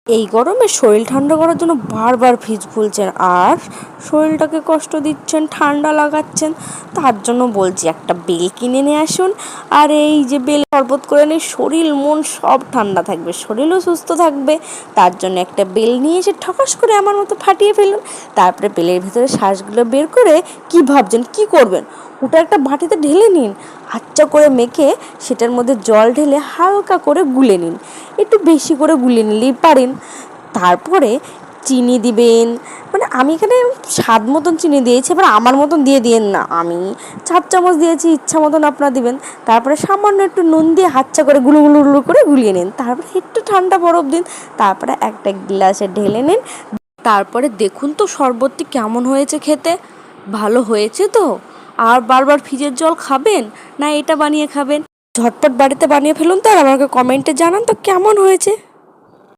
এই গরমে শরীর ঠান্ডা করার জন্য বারবার ফ্রিজ খুলছেন আর শরীরটাকে কষ্ট দিচ্ছেন, ঠান্ডা লাগাচ্ছেন। তার জন্য বলছি একটা বেল কিনে নিয়ে আসুন, আর এই যে বেল শরবত করে নিয়ে শরীর মন সব ঠান্ডা থাকবে, শরীরও সুস্থ থাকবে। তার জন্য একটা বেল নিয়ে এসে ঠকাস করে আমার মতো ফাটিয়ে ফেলুন। তারপরে বেলের ভিতরে শ্বাসগুলো বের করে কি ভাবছেন কি করবেন, ওটা একটা বাটিতে ঢেলে নিন, আচ্ছা করে মেখে সেটার মধ্যে জল ঢেলে হালকা করে গুলে নিন, একটু বেশি করে গুলে নিলেই পারেন। তারপরে চিনি দিবেন, মানে আমি এখানে স্বাদ মতন চিনি দিয়েছি, এবার আমার মতন দিয়ে দিয়েন না, আমি 4 চামচ দিয়েছি, ইচ্ছা মতন আপনারা দিবেন। তারপরে সামান্য একটু নুন দিয়ে হাতচা করে গুলো গুলো গুলো করে গুলিয়ে নিন, তারপরে একটু ঠান্ডা বরফ দিন, তারপরে একটা গ্লাসে ঢেলে নিন। তারপরে দেখুন তো শরবতটি কেমন হয়েছে খেতে, ভালো হয়েছে তো? আর বারবার ফ্রিজের জল খাবেন না এটা বানিয়ে খাবেন? ঝটপট বাড়িতে বানিয়ে ফেলুন তো, আর আমাকে কমেন্টে জানান তো কেমন হয়েছে।